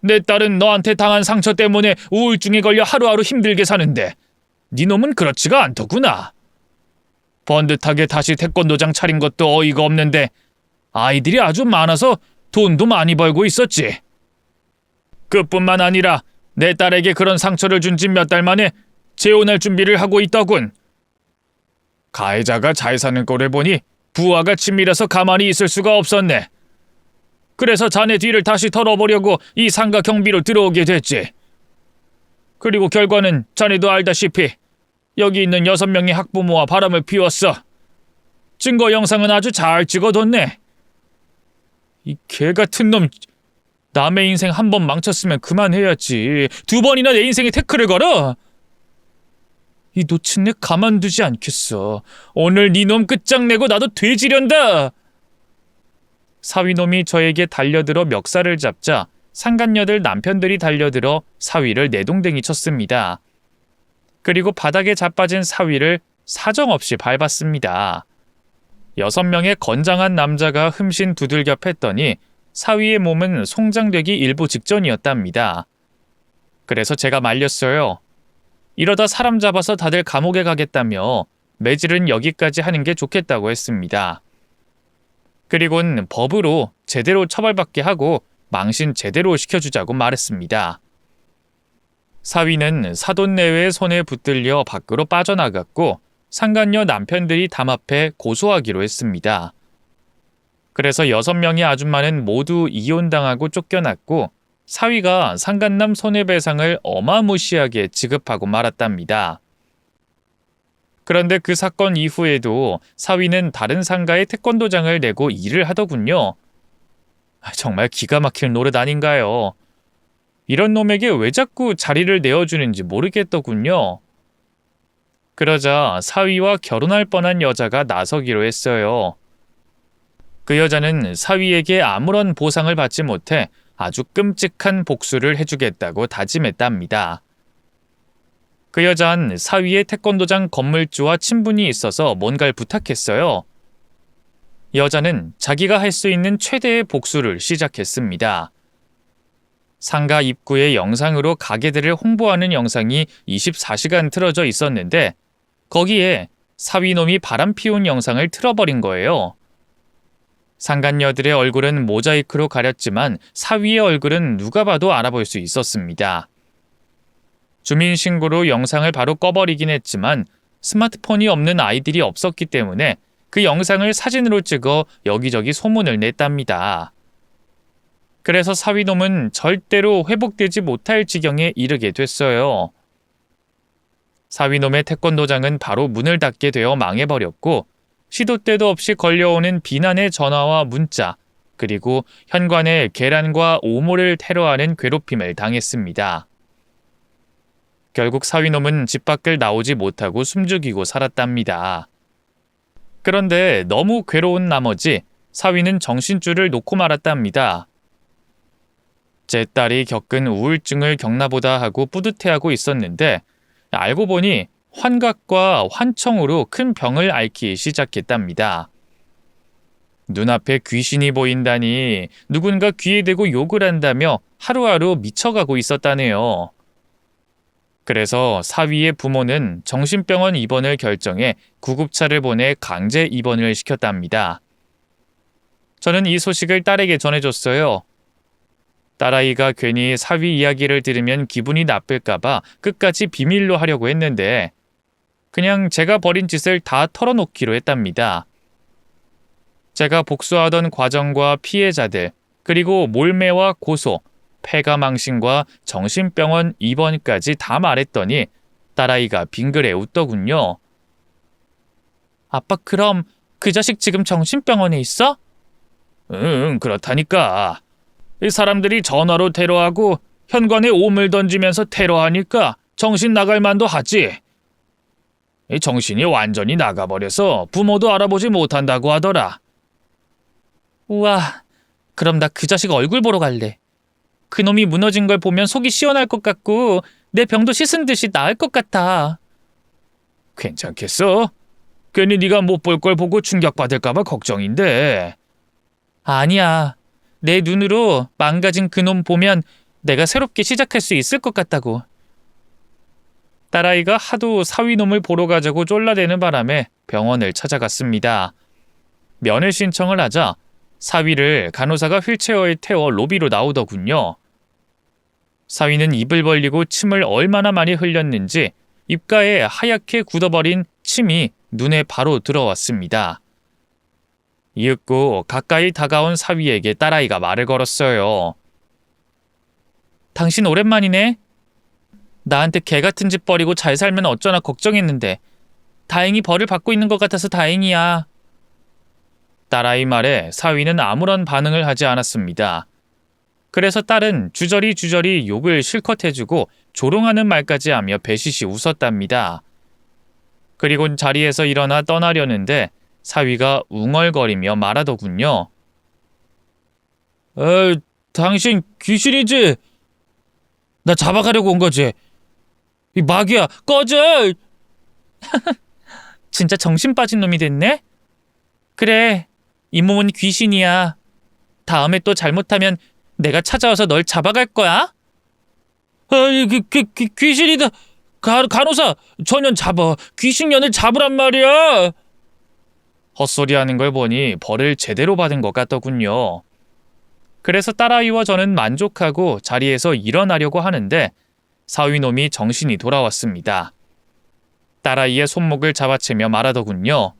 내 딸은 너한테 당한 상처 때문에 우울증에 걸려 하루하루 힘들게 사는데 네 놈은 그렇지가 않더구나. 번듯하게 다시 태권도장 차린 것도 어이가 없는데 아이들이 아주 많아서 돈도 많이 벌고 있었지. 그뿐만 아니라 내 딸에게 그런 상처를 준 지 몇 달 만에 재혼할 준비를 하고 있더군. 가해자가 잘 사는 꼴을 보니 부하가 친밀해서 가만히 있을 수가 없었네. 그래서 자네 뒤를 다시 털어보려고 이 상가 경비로 들어오게 됐지. 그리고 결과는 자네도 알다시피 여기 있는 6명의 학부모와 바람을 피웠어. 증거 영상은 아주 잘 찍어뒀네. 이 개같은 놈, 남의 인생 한 번 망쳤으면 그만해야지. 2번이나 내 인생에 태클을 걸어? 이 노친네 가만두지 않겠어. 오늘 네 놈 끝장내고 나도 돼지련다. 사위놈이 저에게 달려들어 멱살을 잡자 상간녀들 남편들이 달려들어 사위를 내동댕이 쳤습니다. 그리고 바닥에 자빠진 사위를 사정없이 밟았습니다. 6명의 건장한 남자가 흠신 두들겨 팼더니 사위의 몸은 송장되기 일부 직전이었답니다. 그래서 제가 말렸어요. 이러다 사람 잡아서 다들 감옥에 가겠다며 매질은 여기까지 하는 게 좋겠다고 했습니다. 그리고는 법으로 제대로 처벌받게 하고 망신 제대로 시켜주자고 말했습니다. 사위는 사돈 내외의 손에 붙들려 밖으로 빠져나갔고 상간녀 남편들이 담합해 고소하기로 했습니다. 그래서 6명의 아줌마는 모두 이혼당하고 쫓겨났고 사위가 상간남 손해배상을 어마무시하게 지급하고 말았답니다. 그런데 그 사건 이후에도 사위는 다른 상가에 태권도장을 내고 일을 하더군요. 정말 기가 막힐 노릇 아닌가요? 이런 놈에게 왜 자꾸 자리를 내어주는지 모르겠더군요. 그러자 사위와 결혼할 뻔한 여자가 나서기로 했어요. 그 여자는 사위에게 아무런 보상을 받지 못해 아주 끔찍한 복수를 해주겠다고 다짐했답니다. 그 여자는 사위의 태권도장 건물주와 친분이 있어서 뭔가를 부탁했어요. 여자는 자기가 할 수 있는 최대의 복수를 시작했습니다. 상가 입구의 영상으로 가게들을 홍보하는 영상이 24시간 틀어져 있었는데 거기에 사위놈이 바람 피운 영상을 틀어버린 거예요. 상간녀들의 얼굴은 모자이크로 가렸지만 사위의 얼굴은 누가 봐도 알아볼 수 있었습니다. 주민신고로 영상을 바로 꺼버리긴 했지만 스마트폰이 없는 아이들이 없었기 때문에 그 영상을 사진으로 찍어 여기저기 소문을 냈답니다. 그래서 사위놈은 절대로 회복되지 못할 지경에 이르게 됐어요. 사위놈의 태권도장은 바로 문을 닫게 되어 망해버렸고 시도 때도 없이 걸려오는 비난의 전화와 문자 그리고 현관에 계란과 오모를 테러하는 괴롭힘을 당했습니다. 결국 사위놈은 집 밖을 나오지 못하고 숨죽이고 살았답니다. 그런데 너무 괴로운 나머지 사위는 정신줄을 놓고 말았답니다. 제 딸이 겪은 우울증을 겪나보다 하고 뿌듯해하고 있었는데 알고 보니 환각과 환청으로 큰 병을 앓기 시작했답니다. 눈앞에 귀신이 보인다니 누군가 귀에 대고 욕을 한다며 하루하루 미쳐가고 있었다네요. 그래서 사위의 부모는 정신병원 입원을 결정해 구급차를 보내 강제 입원을 시켰답니다. 저는 이 소식을 딸에게 전해줬어요. 딸아이가 괜히 사위 이야기를 들으면 기분이 나쁠까봐 끝까지 비밀로 하려고 했는데 그냥 제가 벌인 짓을 다 털어놓기로 했답니다. 제가 복수하던 과정과 피해자들, 그리고 몰매와 고소, 폐가망신과 정신병원 입원까지 다 말했더니 딸아이가 빙그레 웃더군요. 아빠 그럼 그 자식 지금 정신병원에 있어? 응, 그렇다니까. 이 사람들이 전화로 테러하고 현관에 오물 던지면서 테러하니까 정신 나갈 만도 하지. 이 정신이 완전히 나가버려서 부모도 알아보지 못한다고 하더라. 우와, 그럼 나 그 자식 얼굴 보러 갈래. 그놈이 무너진 걸 보면 속이 시원할 것 같고 내 병도 씻은 듯이 나을 것 같아. 괜찮겠어? 괜히 네가 못 볼 걸 보고 충격받을까 봐 걱정인데. 아니야. 내 눈으로 망가진 그놈 보면 내가 새롭게 시작할 수 있을 것 같다고. 딸아이가 하도 사위놈을 보러 가자고 쫄라대는 바람에 병원을 찾아갔습니다. 면회 신청을 하자 사위를 간호사가 휠체어에 태워 로비로 나오더군요. 사위는 입을 벌리고 침을 얼마나 많이 흘렸는지 입가에 하얗게 굳어버린 침이 눈에 바로 들어왔습니다. 이윽고 가까이 다가온 사위에게 딸아이가 말을 걸었어요. 당신 오랜만이네. 나한테 개 같은 짓 버리고 잘 살면 어쩌나 걱정했는데 다행히 벌을 받고 있는 것 같아서 다행이야. 딸아이 말에 사위는 아무런 반응을 하지 않았습니다. 그래서 딸은 주저리 욕을 실컷 해주고 조롱하는 말까지 하며 배시시 웃었답니다. 그리곤 자리에서 일어나 떠나려는데 사위가 웅얼거리며 말하더군요. 당신 귀신이지? 나 잡아가려고 온 거지. 이 마귀야, 꺼져! 진짜 정신 빠진 놈이 됐네? 그래, 이 몸은 귀신이야. 다음에 또 잘못하면 내가 찾아와서 널 잡아갈 거야? 귀신이다. 간호사, 저 년 잡아. 귀신년을 잡으란 말이야. 헛소리하는 걸 보니 벌을 제대로 받은 것 같더군요. 그래서 딸아이와 저는 만족하고 자리에서 일어나려고 하는데 사위놈이 정신이 돌아왔습니다. 딸아이의 손목을 잡아채며 말하더군요.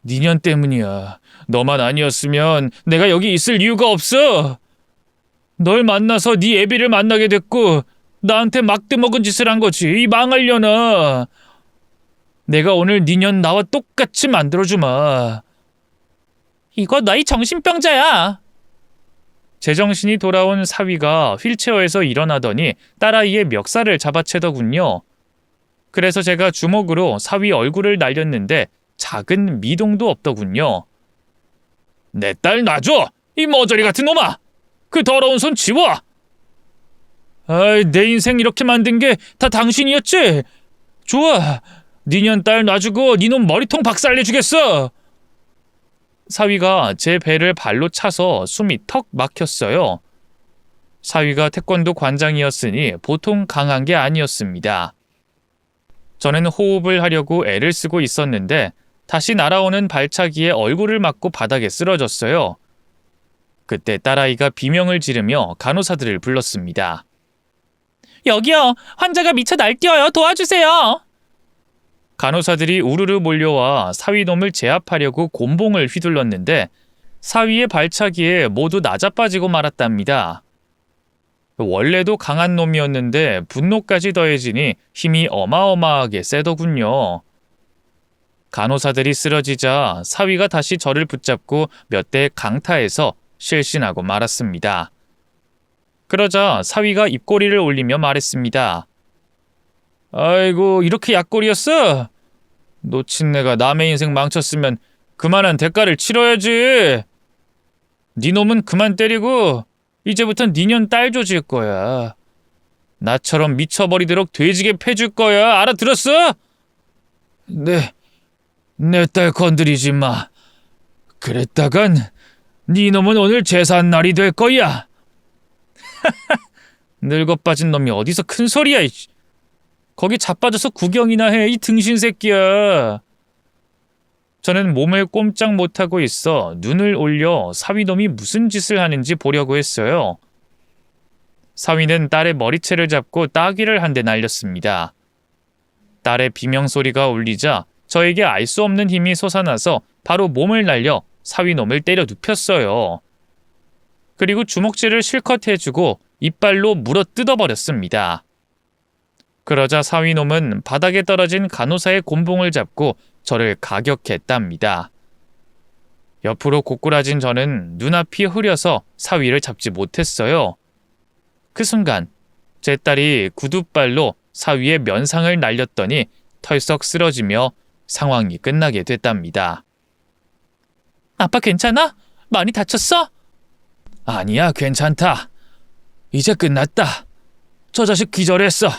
니년 때문이야. 너만 아니었으면 내가 여기 있을 이유가 없어. 널 만나서 네 애비를 만나게 됐고 나한테 막대먹은 짓을 한 거지. 이 망할려나. 내가 오늘 니년 나와 똑같이 만들어주마. 이거 너희 정신병자야. 제정신이 돌아온 사위가 휠체어에서 일어나더니 딸아이의 멱살을 잡아채더군요. 그래서 제가 주먹으로 사위 얼굴을 날렸는데 작은 미동도 없더군요. 내 딸 놔줘! 이 머저리 같은 놈아! 그 더러운 손 치워! 내 인생 이렇게 만든 게 다 당신이었지? 좋아! 니년 딸 놔주고 니놈 머리통 박살내주겠어! 사위가 제 배를 발로 차서 숨이 턱 막혔어요. 사위가 태권도 관장이었으니 보통 강한 게 아니었습니다. 저는 호흡을 하려고 애를 쓰고 있었는데 다시 날아오는 발차기에 얼굴을 맞고 바닥에 쓰러졌어요. 그때 딸아이가 비명을 지르며 간호사들을 불렀습니다. 여기요. 환자가 미쳐 날뛰어요. 도와주세요. 간호사들이 우르르 몰려와 사위놈을 제압하려고 곤봉을 휘둘렀는데 사위의 발차기에 모두 나자빠지고 말았답니다. 원래도 강한 놈이었는데 분노까지 더해지니 힘이 어마어마하게 세더군요. 간호사들이 쓰러지자 사위가 다시 저를 붙잡고 몇 대 강타해서 실신하고 말았습니다. 그러자 사위가 입꼬리를 올리며 말했습니다. 아이고, 이렇게 약골이었어? 놓친 내가 남의 인생 망쳤으면 그만한 대가를 치러야지. 네 놈은 그만 때리고 이제부턴 니년 딸 조질 거야. 나처럼 미쳐버리도록 돼지게 패줄 거야. 알아들었어? 내 딸 건드리지 마. 그랬다간 네 놈은 오늘 제삿날이 될 거야. 늙어 빠진 놈이 어디서 큰 소리야. 거기 자빠져서 구경이나 해, 이 등신 새끼야. 저는 몸을 꼼짝 못하고 있어 눈을 올려 사위놈이 무슨 짓을 하는지 보려고 했어요. 사위는 딸의 머리채를 잡고 따귀를 한 대 날렸습니다. 딸의 비명소리가 울리자 저에게 알 수 없는 힘이 솟아나서 바로 몸을 날려 사위놈을 때려 눕혔어요. 그리고 주먹질을 실컷 해주고 이빨로 물어 뜯어버렸습니다. 그러자 사위놈은 바닥에 떨어진 간호사의 곤봉을 잡고 저를 가격했답니다. 옆으로 고꾸라진 저는 눈앞이 흐려서 사위를 잡지 못했어요. 그 순간 제 딸이 구두발로 사위의 면상을 날렸더니 털썩 쓰러지며 상황이 끝나게 됐답니다. 아빠 괜찮아? 많이 다쳤어? 아니야, 괜찮다. 이제 끝났다. 저 자식 기절했어.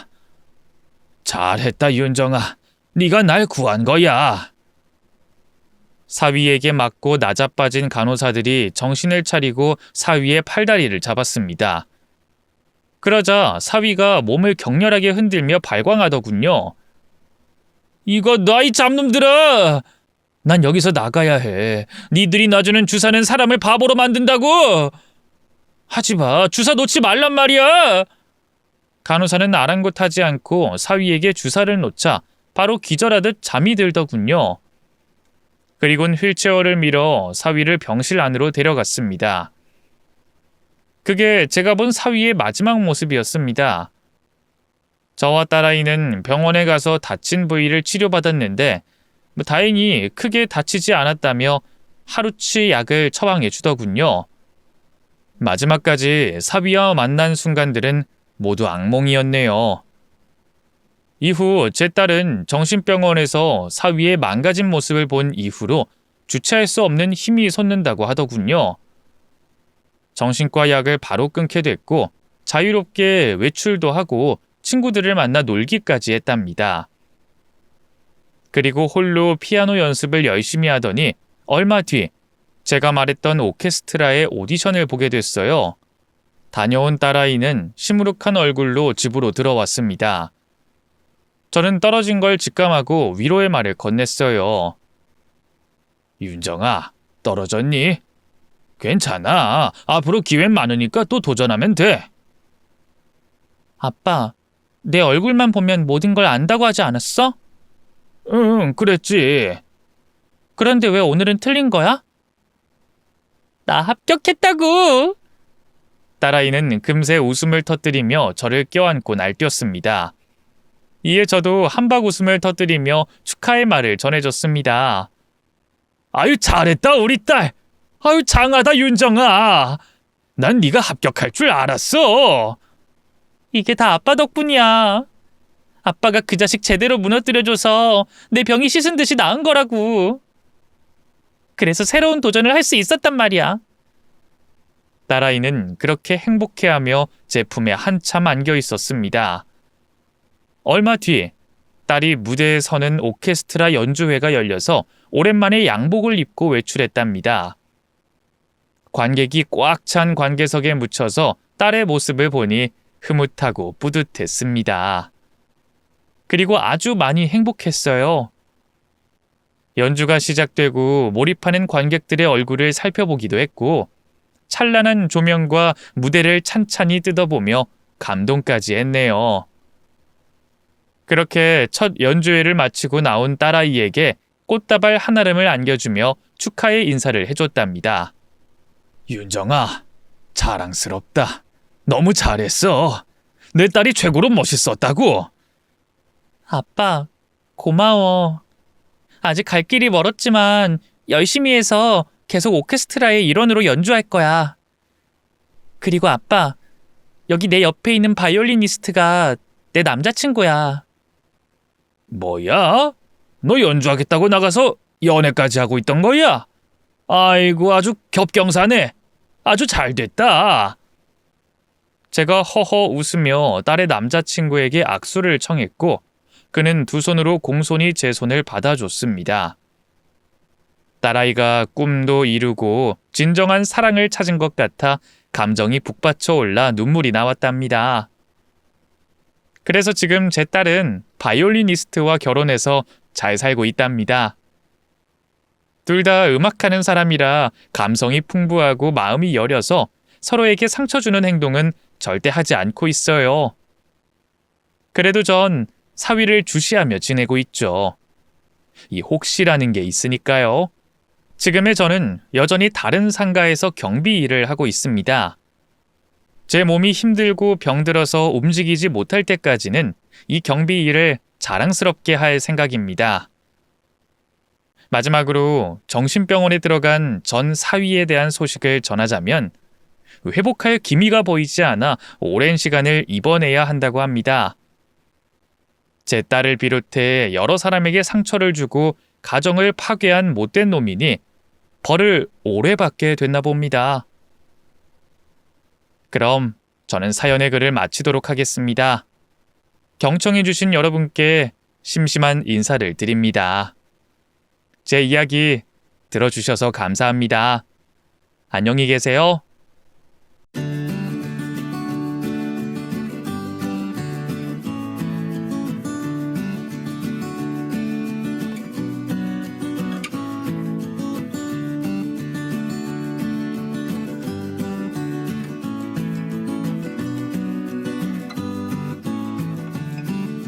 잘했다, 윤정아. 네가 날 구한 거야. 사위에게 맞고 나자빠진 간호사들이 정신을 차리고 사위의 팔다리를 잡았습니다. 그러자 사위가 몸을 격렬하게 흔들며 발광하더군요. 이거 놔, 이 잡놈들아! 난 여기서 나가야 해. 니들이 놔주는 주사는 사람을 바보로 만든다고! 하지마, 주사 놓지 말란 말이야! 간호사는 아랑곳하지 않고 사위에게 주사를 놓자 바로 기절하듯 잠이 들더군요. 그리곤 휠체어를 밀어 사위를 병실 안으로 데려갔습니다. 그게 제가 본 사위의 마지막 모습이었습니다. 저와 딸아이는 병원에 가서 다친 부위를 치료받았는데 다행히 크게 다치지 않았다며 하루치 약을 처방해 주더군요. 마지막까지 사위와 만난 순간들은 모두 악몽이었네요. 이후 제 딸은 정신병원에서 사위의 망가진 모습을 본 이후로 주체할 수 없는 힘이 솟는다고 하더군요. 정신과 약을 바로 끊게 됐고 자유롭게 외출도 하고 친구들을 만나 놀기까지 했답니다. 그리고 홀로 피아노 연습을 열심히 하더니 얼마 뒤 제가 말했던 오케스트라의 오디션을 보게 됐어요. 다녀온 딸아이는 시무룩한 얼굴로 집으로 들어왔습니다. 저는 떨어진 걸 직감하고 위로의 말을 건넸어요. 윤정아, 떨어졌니? 괜찮아. 앞으로 기회는 많으니까 또 도전하면 돼. 아빠, 내 얼굴만 보면 모든 걸 안다고 하지 않았어? 응, 그랬지. 그런데 왜 오늘은 틀린 거야? 나 합격했다고! 딸아이는 금세 웃음을 터뜨리며 저를 껴안고 날뛰었습니다. 이에 저도 한박 웃음을 터뜨리며 축하의 말을 전해줬습니다. 아유, 잘했다 우리 딸. 아유, 장하다 윤정아. 난 네가 합격할 줄 알았어. 이게 다 아빠 덕분이야. 아빠가 그 자식 제대로 무너뜨려줘서 내 병이 씻은 듯이 나은 거라고. 그래서 새로운 도전을 할 수 있었단 말이야. 딸아이는 그렇게 행복해하며 제 품에 한참 안겨 있었습니다. 얼마 뒤 딸이 무대에 서는 오케스트라 연주회가 열려서 오랜만에 양복을 입고 외출했답니다. 관객이 꽉 찬 관계석에 묻혀서 딸의 모습을 보니 흐뭇하고 뿌듯했습니다. 그리고 아주 많이 행복했어요. 연주가 시작되고 몰입하는 관객들의 얼굴을 살펴보기도 했고 찬란한 조명과 무대를 찬찬히 뜯어보며 감동까지 했네요. 그렇게 첫 연주회를 마치고 나온 딸아이에게 꽃다발 한 알음을 안겨주며 축하의 인사를 해줬답니다. 윤정아, 자랑스럽다. 너무 잘했어. 내 딸이 최고로 멋있었다고. 아빠, 고마워. 아직 갈 길이 멀었지만 열심히 해서 계속 오케스트라의 일원으로 연주할 거야. 그리고 아빠, 여기 내 옆에 있는 바이올리니스트가 내 남자친구야. 뭐야? 너 연주하겠다고 나가서 연애까지 하고 있던 거야? 아이고, 아주 겹경사네. 아주 잘 됐다. 제가 허허 웃으며 딸의 남자친구에게 악수를 청했고 그는 두 손으로 공손히 제 손을 받아줬습니다. 딸아이가 꿈도 이루고 진정한 사랑을 찾은 것 같아 감정이 북받쳐 올라 눈물이 나왔답니다. 그래서 지금 제 딸은 바이올리니스트와 결혼해서 잘 살고 있답니다. 둘 다 음악하는 사람이라 감성이 풍부하고 마음이 여려서 서로에게 상처 주는 행동은 절대 하지 않고 있어요. 그래도 전 사위를 주시하며 지내고 있죠. 이 혹시라는 게 있으니까요. 지금의 저는 여전히 다른 상가에서 경비 일을 하고 있습니다. 제 몸이 힘들고 병들어서 움직이지 못할 때까지는 이 경비 일을 자랑스럽게 할 생각입니다. 마지막으로 정신병원에 들어간 전 사위에 대한 소식을 전하자면 회복할 기미가 보이지 않아 오랜 시간을 입원해야 한다고 합니다. 제 딸을 비롯해 여러 사람에게 상처를 주고 가정을 파괴한 못된 놈이니 벌을 오래 받게 됐나 봅니다. 그럼 저는 사연의 글을 마치도록 하겠습니다. 경청해주신 여러분께 심심한 인사를 드립니다. 제 이야기 들어주셔서 감사합니다. 안녕히 계세요.